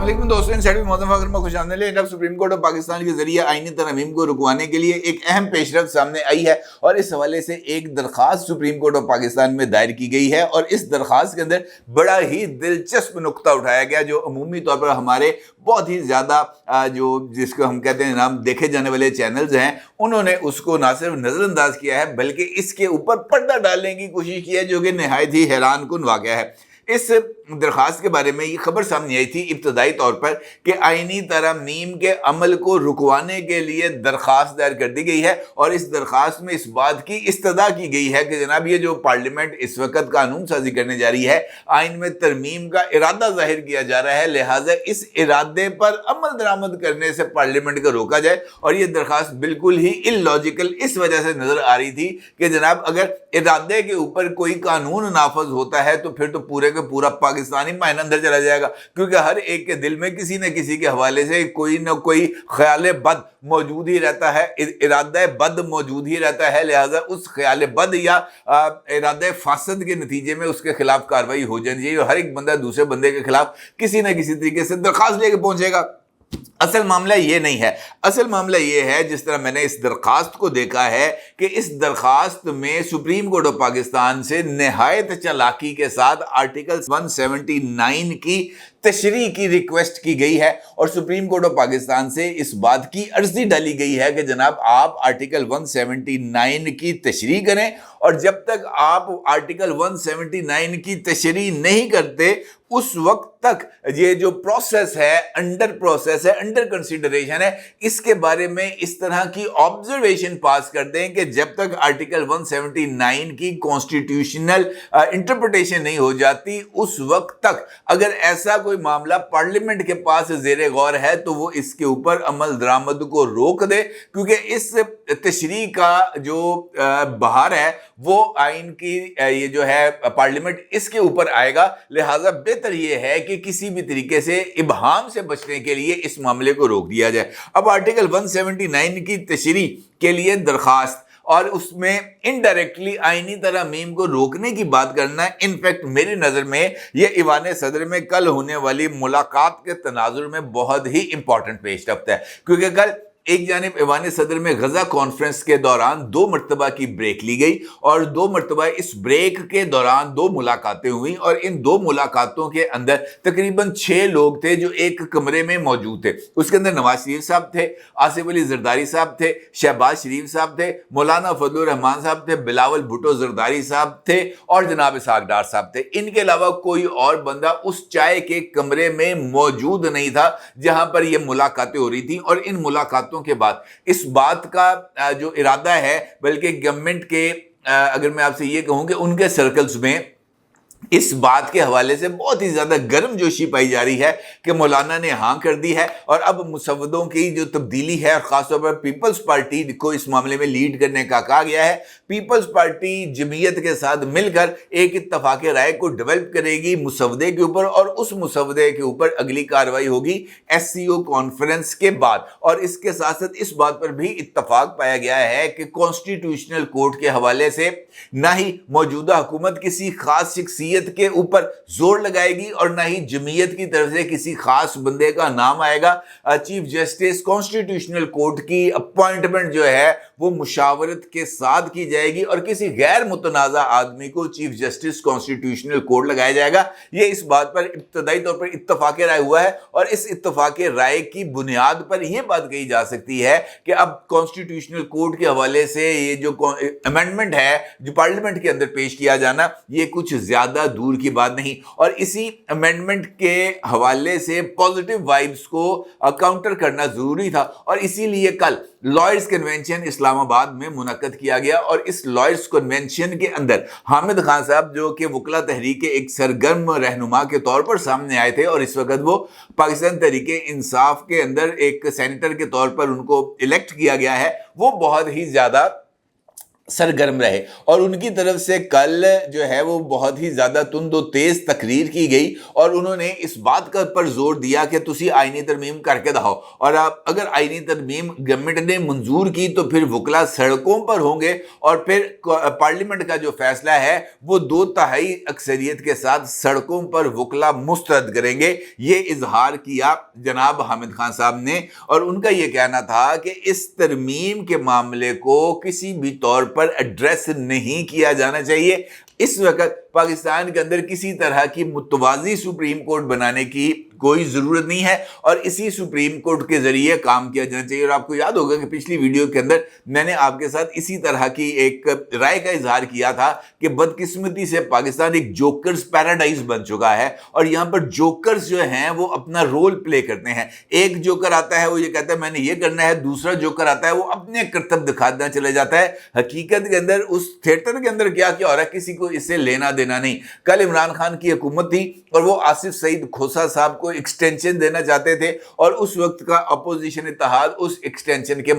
वालेकुम दोस्तों, अब सुप्रीम कोर्ट ऑफ पाकिस्तान के जरिए आईनी तरमीम को रुकवाने के लिए एक अहम पेशरफ्त सामने आई है और इस हवाले से एक दरखास्त सुप्रीम कोर्ट ऑफ पाकिस्तान में दायर की गई है और इस दरखास्त के अंदर बड़ा ही दिलचस्प नुक्ता उठाया गया जो अमूमी तौर पर हमारे बहुत ही ज़्यादा जो जिसको हम कहते हैं नाम देखे जाने वाले चैनल्स हैं उन्होंने उसको ना सिर्फ नज़रअंदाज किया है बल्कि इसके ऊपर पर्दा डालने की कोशिश की है, जो कि नहायत ही हैरान कुन वाक़या है। इस दरखास्त के बारे में ये खबर सामने आई थी इब्तदाई तौर पर कि आईनी तरमीम के अमल को रुकवाने के लिए दरखास्त दायर कर दी गई है और इस दरखास्त में इस बात की इस्तदा की गई है कि जनाब ये जो पार्लियामेंट इस वक्त कानून साजी करने जा रही है, आइन में तरमीम का इरादा जाहिर किया जा रहा है, लिहाजा इस इरादे पर अमल दरामद करने से पार्लियामेंट को रोका जाए। और ये दरखास्त बिल्कुल ही इलॉजिकल इस वजह से नजर आ रही थी कि जनाब अगर इरादे के ऊपर कोई कानून नाफज होता है तो फिर तो पूरे का पूरा पाकिस्तानी मायने अंदर चला जाएगा, क्योंकि हर एक के दिल में किसी न किसी के हवाले से कोई न कोई ख्याल बद मौजूद ही रहता है, इरादा बद मौजूद ही रहता है। लिहाजा उस ख्याल बद या इरादा फासद के नतीजे में उसके खिलाफ कार्रवाई हो जानी चाहिए और हर एक बंदा दूसरे बंदे के खिलाफ किसी न किसी तरीके से दरखास्त लेके पहुंचेगा। असल मामला ये नहीं है, असल मामला ये है जिस तरह मैंने इस दरखास्त को देखा है कि इस दरखास्त में सुप्रीम कोर्ट ऑफ पाकिस्तान से निहायत चालाकी के साथ आर्टिकल 179 की तशरीह की रिक्वेस्ट की गई है और सुप्रीम कोर्ट ऑफ पाकिस्तान से इस बात की अर्जी डाली गई है कि जनाब आप आर्टिकल 179 की तशरीह करें और जब तक आप आर्टिकल 179 की तशरीह नहीं करते उस वक्त तक ये जो प्रोसेस है, अंडर कंसिडरेशन है, इसके बारे में इस तरह की ऑब्जर्वेशन पास कर दें कि जब तक आर्टिकल 179 की कॉन्स्टिट्यूशनल इंटरप्रिटेशन नहीं हो जाती उस वक्त तक अगर ऐसा कोई मामला पार्लियामेंट के पास ज़ेरे गौर है तो वो इसके ऊपर अमल दरामद को रोक दे, क्योंकि इस तशरीह का जो बहार है वो आइन की ये जो है पार्लियामेंट इसके ऊपर आएगा। लिहाजा बेहतर ये है कि किसी भी तरीके से इबहाम से बचने के लिए इस मामले को रोक दिया जाए। अब आर्टिकल 179 की तशरीह के लिए दरखास्त और उसमें इनडायरेक्टली आईनी तरमीम को रोकने की बात करना, इनफैक्ट मेरी नज़र में ये ईवान सदर में कल होने वाली मुलाकात के तनाजुर में बहुत ही इंपॉर्टेंट पेश रफ्त है, क्योंकि कल एक जानिब ईवान सदर में गजा कॉन्फ्रेंस के दौरान 2 मरतबा की ब्रेक ली गई और 2 मरतबा इस ब्रेक के दौरान 2 मुलाकातें हुई और इन 2 मुलाकातों के अंदर तकरीबन 6 लोग थे जो एक कमरे में मौजूद थे। उसके अंदर नवाज शरीफ साहब थे, आसिफ अली जरदारी साहब थे, शहबाज शरीफ साहब थे, मौलाना फजलुर रहमान साहब थे, बिलावल भुट्टो जरदारी साहब थे और जनाब इसहाक डार साहब थे। इनके अलावा कोई और बंदा उस चाय के कमरे में मौजूद नहीं था जहां पर यह मुलाकातें हो रही थी। और इन मुलाकातों के बाद इस बात का जो इरादा है, बल्कि गवर्नमेंट के अगर मैं आपसे ये कहूं कि उनके सर्कल्स में इस बात के हवाले से बहुत ही ज़्यादा गर्मजोशी पाई जा रही है कि मौलाना ने हाँ कर दी है और अब मुसव्वदों की जो तब्दीली है, ख़ासतौर पर पीपल्स पार्टी को इस मामले में लीड करने का कहा गया है। पीपल्स पार्टी जमीयत के साथ मिलकर एक इत्तफाक राय को डेवलप करेगी मुसव्वदे के ऊपर और उस मुसव्वदे के ऊपर अगली कार्रवाई होगी SCO कॉन्फ्रेंस के बाद। और इसके साथ साथ इस बात पर भी इत्तफाक पाया गया है कि कॉन्स्टिट्यूशनल कोर्ट के हवाले से ना ही मौजूदा हुकूमत किसी खास शख्सियत के ऊपर जोर लगाएगी और ना ही जमीयत की तरफ से किसी खास बंदे का नाम आएगा। चीफ जस्टिस कॉन्स्टिट्यूशनल कोर्ट की अपॉइंटमेंट जो है वो मुशावरत के साथ की जाएगी और किसी गैर मुतनाज़ा आदमी को चीफ जस्टिस कॉन्स्टिट्यूशनल कोर्ट लगाया जाएगा। ये इस बात पर इब्तदाई तौर पर इत्तफाक राय हुआ है और इस इत्तफाक राय की बुनियाद पर यह बात कही जा सकती है कि अब कॉन्स्टिट्यूशनल कोर्ट के हवाले से ये जो अमेंडमेंट है जो पार्लियामेंट के अंदर पेश किया जाना, ये कुछ ज्यादा दूर की बात नहीं। और इसी अमेंडमेंट के हवाले से पॉजिटिव वाइब्स को काउंटर करना जरूरी था और इसीलिए कल लॉयर्स कन्वेंशन इस्लामाबाद में मुनक्कद किया गया और इस लॉयर्स कन्वेंशन के अंदर हामिद खान साहब जो कि वकला तहरीक के एक सरगर्म रहनुमा के तौर पर सामने आए थे और इस वक्त वो पाकिस्तान तहरीक इंसाफ के अंदर एक सेनेटर के तौर पर उनको इलेक्ट किया गया है, वो बहुत ही ज्यादा सरगर्म रहे। और उनकी तरफ से कल जो है वो बहुत ही ज़्यादा तुंद व तेज़ तकरीर की गई और उन्होंने इस बात का पर जोर दिया कि तुसी आईनी तरमीम करके दिखाओ, और आप अगर आईनी तरमीम गवर्नमेंट ने मंजूर की तो फिर वकला सड़कों पर होंगे और फिर पार्लियामेंट का जो फैसला है वो 2/3 अक्सरियत के साथ सड़कों पर वकला मुस्तरद करेंगे। ये इजहार किया जनाब हामिद खान साहब ने, और उनका ये कहना था कि इस तरमीम के मामले को किसी भी तौर पर एड्रेस नहीं किया जाना चाहिए। इस वक्त पाकिस्तान के अंदर किसी तरह की मुतवाज़ी सुप्रीम कोर्ट बनाने की कोई ज़रूरत नहीं है और इसी सुप्रीम कोर्ट के ज़रिए काम किया जाना चाहिए। और आपको याद होगा कि पिछली वीडियो के अंदर मैंने आपके साथ इसी तरह की एक राय का इजहार किया था कि बदकिस्मती से पाकिस्तान एक जोकर्स पैराडाइज बन चुका है और यहाँ पर जोकर्स जो हैं वो अपना रोल प्ले करते हैं। एक जोकर आता है वो ये कहता है मैंने ये करना है, दूसरा जोकर आता है वो अपने करतब दिखाना चले जाता है। हकीकत के अंदर उस थिएटर के अंदर क्या क्या हो रहा है किसी को इससे लेना देना नहीं। कल इमरान खान की हुकूमत थी और वो आसिफ सईद खोसा साहब को एक्सटेंशन देना चाहते थे और उस वक्त का अपोजिशन इत्तेहाद उस एक्सटेंशन के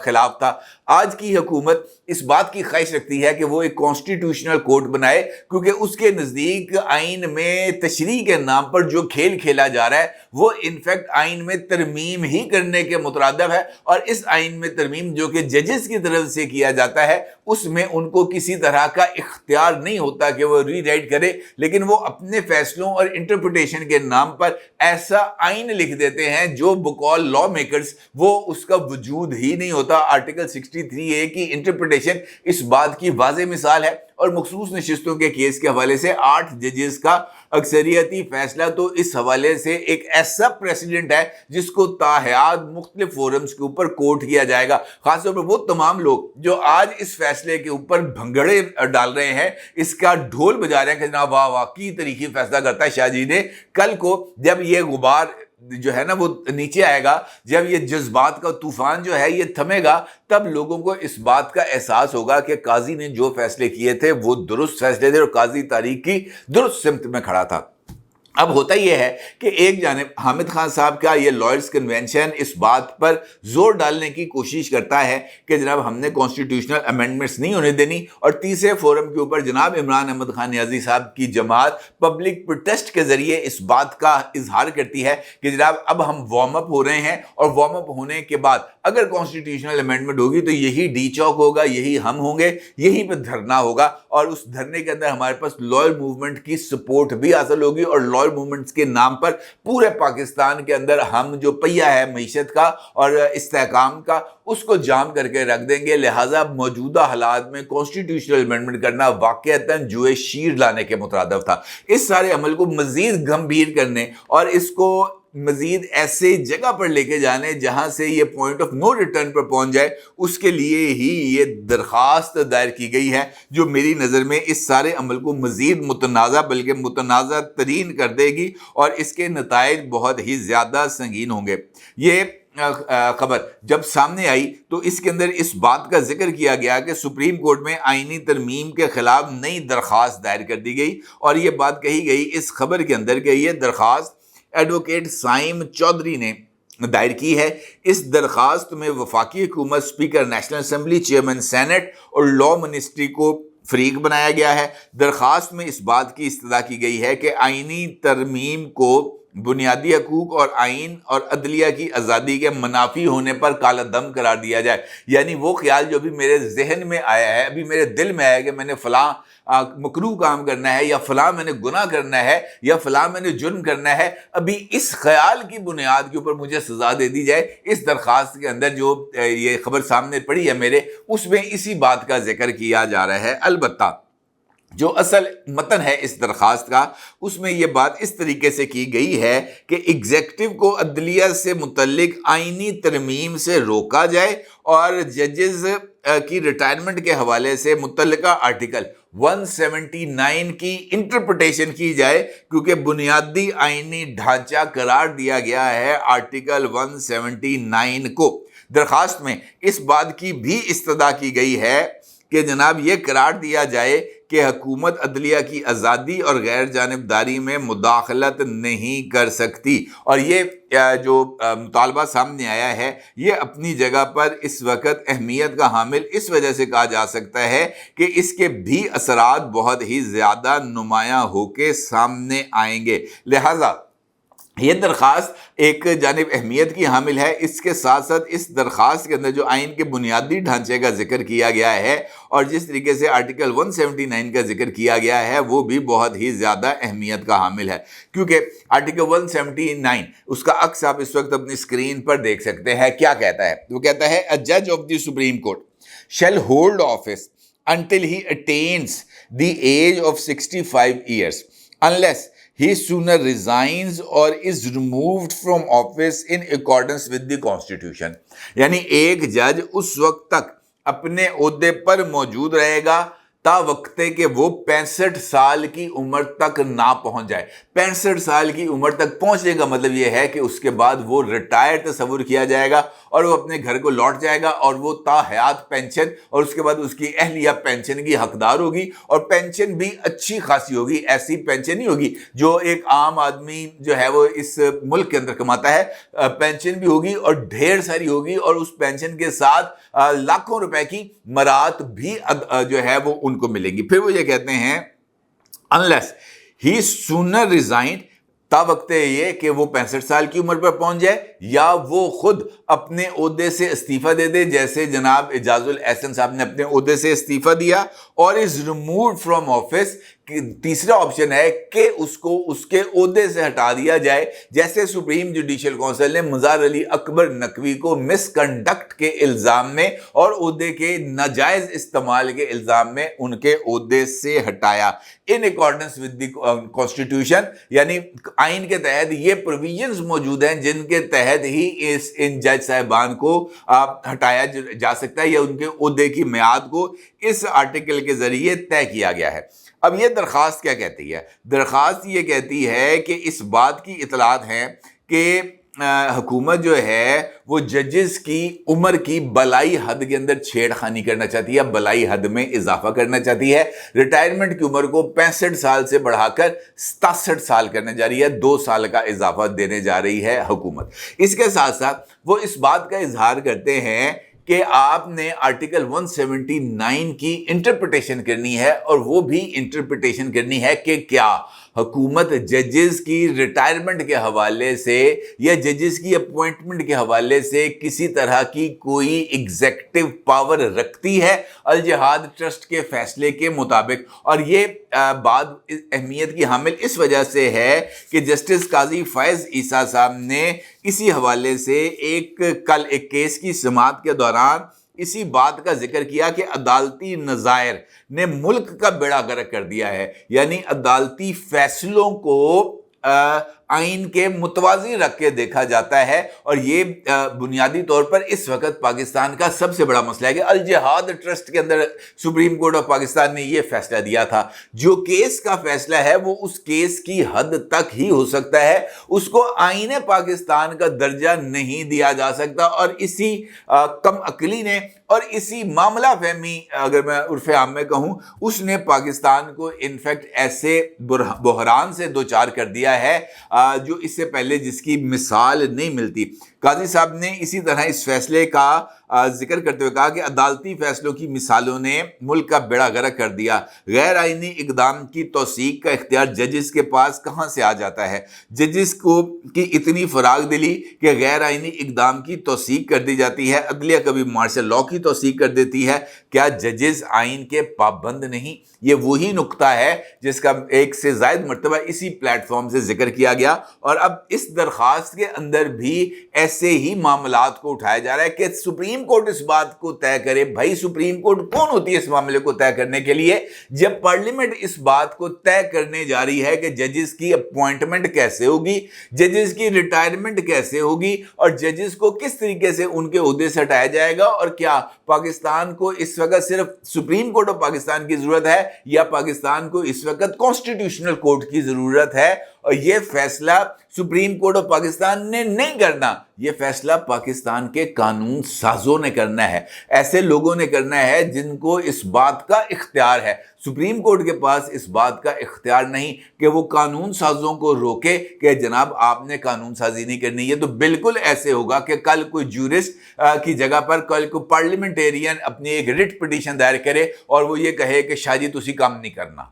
खिलाफ था। आज की हुकूमत इस बात की ख्वाहिश रखती है कि वो एक कॉन्स्टिट्यूशनल कोर्ट बनाए क्योंकि उसके नज़दीक आइन में तशरीह के नाम पर जो खेल खेला जा रहा है वो इनफैक्ट आइन में तरमीम ही करने के मुतरादिफ है। और इस आइन में तरमीम जो कि जजेस की तरफ से किया जाता है उसमें उनको किसी तरह का इख्तियार नहीं होता कि वो रीराइट करे, लेकिन वो अपने फैसलों और इंटरप्रिटेशन के नाम पर ऐसा आइन लिख देते हैं जो बकौल लॉ मेकर्स वो उसका वजूद ही नहीं होता। आर्टिकल 63A की इंटरप्रिटेशन इस बात की वाज़ेह मिसाल है और मखसूस नशिस्तों के केस के हवाले से 8 जजेस का अक्सरियती फैसला तो इस हवाले से एक ऐसा प्रेसिडेंट है जिसको ताहयात मुख्तलिफ फोरम्स के ऊपर कोट किया जाएगा। खासतौर पर वो तमाम लोग जो आज इस फैसले के ऊपर भंगड़े डाल रहे हैं, इसका ढोल बजा रहे हैं कि जनाब वाह वाह की तरीके फैसला करता है शाह जी ने। कल को जब ये गुबार जो है ना वो नीचे आएगा, जब ये जज्बात का तूफान जो है ये थमेगा, तब लोगों को इस बात का एहसास होगा कि काजी ने जो फैसले किए थे वो दुरुस्त फैसले थे और काजी तारीख की दुरुस्त सिमत में खड़ा था। अब होता यह है कि एक जानिब हामिद खान साहब का ये लॉयर्स कन्वेंशन इस बात पर जोर डालने की कोशिश करता है कि जनाब हमने कॉन्स्टिट्यूशनल अमेंडमेंट्स नहीं होने देनी, और तीसरे फोरम के ऊपर जनाब इमरान अहमद खान नियाजी साहब की जमात पब्लिक प्रोटेस्ट के जरिए इस बात का इजहार करती है कि जनाब अब हम वार्म अप हो रहे हैं और वार्म अप होने के बाद अगर कॉन्स्टिट्यूशनल अमेंडमेंट होगी तो यही डी चौक होगा, यही हम होंगे, यहीं पर धरना होगा और उस धरने के अंदर हमारे पास लॉयल मूवमेंट की सपोर्ट भी हासिल होगी और लॉयल मूवमेंट्स के नाम पर पूरे पाकिस्तान के अंदर हम जो पहिया है मईशत का और इस्तेहकाम का उसको जाम करके रख देंगे। लिहाजा मौजूदा हालात में कॉन्स्टिट्यूशनल अमेंडमेंट करना वाकईतन जुए शीर लाने के मुतरादिफ था। इस सारे अमल को मजीद गंभीर करने और इसको मजीद ऐसे जगह पर लेके जाने जहां से ये पॉइंट ऑफ नो रिटर्न पर पहुंच जाए, उसके लिए ही ये दरखास्त दायर की गई है जो मेरी नज़र में इस सारे अमल को मजीद मुतनाज़ा बल्कि मुतनाज़ा तरीन कर देगी और इसके नताइज बहुत ही ज़्यादा संगीन होंगे। ये खबर जब सामने आई तो इसके अंदर इस बात का जिक्र किया गया कि सुप्रीम कोर्ट में आईनी तरमीम के खिलाफ नई दरखास्त दायर कर दी गई और ये बात कही गई इस खबर के अंदर कि ये दरखास्त एडवोकेट साइम चौधरी ने दायर की है। इस दरखास्त में वफाकी हुकूमत, speaker national assembly, chairman senate और लॉ मिनिस्ट्री को फरीक बनाया गया है। दरखास्त में इस बात की इस्तदा की गई है कि आईनी तरमीम को बुनियादी हकूक और आइन और अदलिया की आज़ादी के मुनाफी होने पर काला दम करार दिया जाए। यानी वो ख्याल जो भी मेरे जहन में आया है, अभी मेरे दिल में आया कि मैंने फ़लाँ मकरूह काम करना है या फ़लाँ मैंने गुनाह करना है या फ़लाँ मैंने जुर्म करना है, अभी इस ख्याल की बुनियाद के ऊपर मुझे सज़ा दे दी जाए। इस दरख्वास्त के अंदर जो ये खबर सामने पड़ी है मेरे, उसमें इसी बात का जिक्र किया जा रहा है। अलबत्ता जो असल मतन है इस दरख्वास्त का उसमें यह बात इस तरीके से की गई है कि एग्जेक्टिव को अदलिया से मुतल्लिक आइनी तरमीम से रोका जाए और जजेस की रिटायरमेंट के हवाले से मुतल्लिका आर्टिकल 179 की इंटरप्रिटेशन की जाए क्योंकि बुनियादी आइनी ढांचा करार दिया गया है आर्टिकल 179 को। दरख्वास्त में इस बात की भी इस्तदा की गई है کہ جناب یہ قرار دیا جائے کہ حکومت عدلیہ کی آزادی اور غیر جانبداری میں مداخلت نہیں کر سکتی. اور یہ جو مطالبہ سامنے آیا ہے یہ اپنی جگہ پر اس وقت اہمیت کا حامل اس وجہ سے کہا جا سکتا ہے کہ اس کے بھی اثرات بہت ہی زیادہ نمایاں ہو کے سامنے آئیں گے. لہٰذا یہ درخواست ایک جانب اہمیت کی حامل ہے. اس کے ساتھ ساتھ اس درخواست کے اندر جو آئین کے بنیادی ڈھانچے کا ذکر کیا گیا ہے اور جس طریقے سے آرٹیکل 179 کا ذکر کیا گیا ہے وہ بھی بہت ہی زیادہ اہمیت کا حامل ہے، کیونکہ آرٹیکل 179 اس کا عکس آپ اس وقت اپنی اسکرین پر دیکھ سکتے ہیں. کیا کہتا ہے؟ وہ کہتا ہے A judge of the Supreme Court shall hold office until he attains the age of 65 years unless he sooner resigns or is removed from office in accordance with the constitution. یعنی ایک جج اس وقت تک اپنے عہدے پر موجود رہے گا تا وقتے کہ وہ 65 سال کی عمر تک نہ پہنچ جائے. 65 سال کی عمر تک پہنچنے کا مطلب یہ ہے کہ اس کے بعد وہ ریٹائر تصور کیا جائے گا اور وہ اپنے گھر کو لوٹ جائے گا اور وہ تا حیات پینشن اور اس کے بعد اس کی اہلیہ پینشن کی حقدار ہوگی، اور پینشن بھی اچھی خاصی ہوگی. ایسی پینشن نہیں ہوگی جو ایک عام آدمی جو ہے وہ اس ملک کے اندر کماتا ہے. پینشن بھی ہوگی اور ڈھیر ساری ہوگی، اور اس پینشن کے ساتھ لاکھوں روپے کی مراد بھی جو ہے وہ ان کو ملے گی. پھر وہ یہ کہتے ہیں unless he sooner resigned، تا وقت یہ کہ وہ 65 سال کی عمر پر پہنچ جائے یا وہ خود اپنے عہدے سے استعفیٰ دے دے، جیسے جناب اعجاز الاحسن صاحب نے اپنے عہدے سے استعفیٰ دیا، اور is removed from office. تیسرا آپشن ہے کہ اس کو اس کے عہدے سے ہٹا دیا جائے، جیسے سپریم جوڈیشل کونسل نے مزار علی اکبر نقوی کو مس کنڈکٹ کے الزام میں اور عہدے کے ناجائز استعمال کے الزام میں ان کے عہدے سے ہٹایا. In accordance with the constitution, یعنی آئین کے تحت یہ پروویژنز موجود ہیں جن کے تحت ہی ان جج صاحبان کو ہٹایا جا سکتا ہے یا ان کے عہدے کی میعاد کو اس آرٹیکل کے ذریعے طے کیا گیا ہے. اب یہ درخواست کیا کہتی ہے؟ درخواست یہ کہتی ہے کہ اس بات کی اطلاعات ہیں کہ حکومت جو ہے وہ ججز کی عمر کی بلائی حد کے اندر چھیڑ خانی کرنا چاہتی ہے، بلائی حد میں اضافہ کرنا چاہتی ہے. ریٹائرمنٹ کی عمر کو 65 سال سے بڑھا کر 67 سال کرنے جا رہی ہے، 2 سال کا اضافہ دینے جا رہی ہے حکومت. اس کے ساتھ ساتھ وہ اس بات کا اظہار کرتے ہیں کہ آپ نے آرٹیکل 179 کی انٹرپریٹیشن کرنی ہے، اور وہ بھی انٹرپریٹیشن کرنی ہے کہ کیا حکومت ججز کی ریٹائرمنٹ کے حوالے سے یا ججز کی اپوائنٹمنٹ کے حوالے سے کسی طرح کی کوئی ایگزیکٹو پاور رکھتی ہے الجہاد ٹرسٹ کے فیصلے کے مطابق. اور یہ بات اہمیت کی حامل اس وجہ سے ہے کہ جسٹس قاضی فائز عیسیٰ صاحب نے اسی حوالے سے کل ایک کیس کی سماعت کے دوران اسی بات کا ذکر کیا کہ عدالتی نظائر نے ملک کا بیڑا غرق کر دیا ہے. یعنی عدالتی فیصلوں کو آئین کے متوازی رکھ کے دیکھا جاتا ہے، اور یہ بنیادی طور پر اس وقت پاکستان کا سب سے بڑا مسئلہ ہے کہ الجہاد ٹرسٹ کے اندر سپریم کورٹ آف پاکستان نے یہ فیصلہ دیا تھا. جو کیس کا فیصلہ ہے وہ اس کیس کی حد تک ہی ہو سکتا ہے، اس کو آئین پاکستان کا درجہ نہیں دیا جا سکتا. اور اسی کم عقلی نے اور اسی معاملہ فہمی، اگر میں عرف عام میں کہوں، اس نے پاکستان کو انفیکٹ ایسے بحران سے دوچار کر دیا ہے جو اس سے پہلے جس کی مثال نہیں ملتی. قاضی صاحب نے اسی طرح اس فیصلے کا ذکر کرتے ہوئے کہا کہ عدالتی فیصلوں کی مثالوں نے ملک کا بیڑا غرق کر دیا. غیر آئینی اقدام کی توثیق کا اختیار ججز کے پاس کہاں سے آ جاتا ہے؟ ججز کو کی اتنی فراغ دلی کہ غیر آئینی اقدام کی توثیق کر دی جاتی ہے. عدلیہ کبھی مارشل لاء کی توثیق کر دیتی ہے. کیا ججز آئین کے پابند نہیں؟ یہ وہی نقطہ ہے جس کا ایک سے زائد مرتبہ اسی پلیٹ فارم سے ذکر کیا گیا. اور اب اس درخواست کے اندر بھی ایسے ہی معاملات کو اٹھایا جا رہا ہے کہ سپریم کورٹ اس بات کو طے کرے. بھائی سپریم کورٹ کون ہوتی ہے اس معاملے کو طے کرنے کے لیے؟ جب پارلیمنٹ اس بات کو طے کرنے جا رہی ہے کہ ججز کی اپوائنٹمنٹ کیسے ہوگی، ججز کی ریٹائرمنٹ کیسے ہوگی، اور ججز کو کس طریقے سے ان کے عہدے سے ہٹایا جائے گا، اور کیا پاکستان کو اس وقت صرف سپریم کورٹ آف پاکستان کی ضرورت ہے یا پاکستان کو اس وقت کانسٹیٹیوشنل کورٹ کی ضرورت ہے، اور یہ فیصلہ سپریم کورٹ آف پاکستان نے نہیں کرنا، یہ فیصلہ پاکستان کے قانون سازوں نے کرنا ہے، ایسے لوگوں نے کرنا ہے جن کو اس بات کا اختیار ہے۔ سپریم کورٹ کے پاس اس بات کا اختیار نہیں کہ وہ قانون سازوں کو روکے کہ جناب آپ نے قانون سازی نہیں کرنی۔ یہ تو بالکل ایسے ہوگا کہ کل کوئی جورسٹ کی جگہ پر کل کوئی پارلیمنٹیرین اپنی ایک ریٹ پٹیشن دائر کرے اور وہ یہ کہے کہ شاہ جی تسی کام نہیں کرنا۔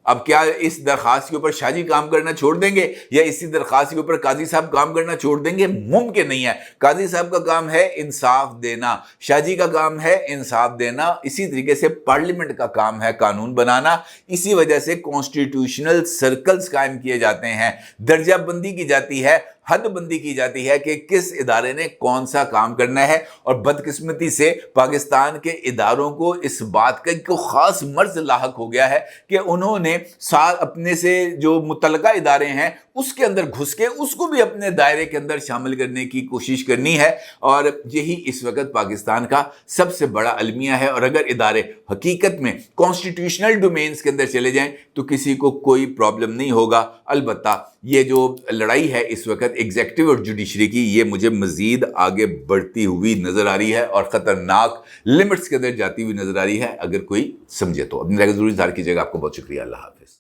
اب کیا اس درخواست کے اوپر شاہ جی کام کرنا چھوڑ دیں گے یا اسی درخواست کے اوپر قاضی صاحب کام کرنا چھوڑ دیں گے؟ ممکن نہیں ہے۔ قاضی صاحب کا کام ہے انصاف دینا، شاہ جی کا کام ہے انصاف دینا، اسی طریقے سے پارلیمنٹ کا کام ہے قانون بنانا۔ اسی وجہ سے کانسٹیٹیوشنل سرکلز قائم کیے جاتے ہیں، درجہ بندی کی جاتی ہے، حد بندی کی جاتی ہے کہ کس ادارے نے کون سا کام کرنا ہے۔ اور بدقسمتی سے پاکستان کے اداروں کو اس بات کا ایک خاص مرض لاحق ہو گیا ہے کہ انہوں نے اپنے سے جو متعلقہ ادارے ہیں اس کے اندر گھس کے اس کو بھی اپنے دائرے کے اندر شامل کرنے کی کوشش کرنی ہے، اور یہی اس وقت پاکستان کا سب سے بڑا المیہ ہے۔ اور اگر ادارے حقیقت میں کانسٹیٹیوشنل ڈومینز کے اندر چلے جائیں تو کسی کو کوئی پرابلم نہیں ہوگا۔ البتہ یہ جو لڑائی ہے اس وقت ایگزیکٹو اور جوڈیشری کی، یہ مجھے مزید آگے بڑھتی ہوئی نظر آ رہی ہے اور خطرناک لمٹس کے اندر جاتی ہوئی نظر آ رہی ہے، اگر کوئی سمجھے تو۔ اپنی رائے ضرور اظہار کیجیے گا۔ آپ کو بہت شکریہ۔ اللہ حافظ۔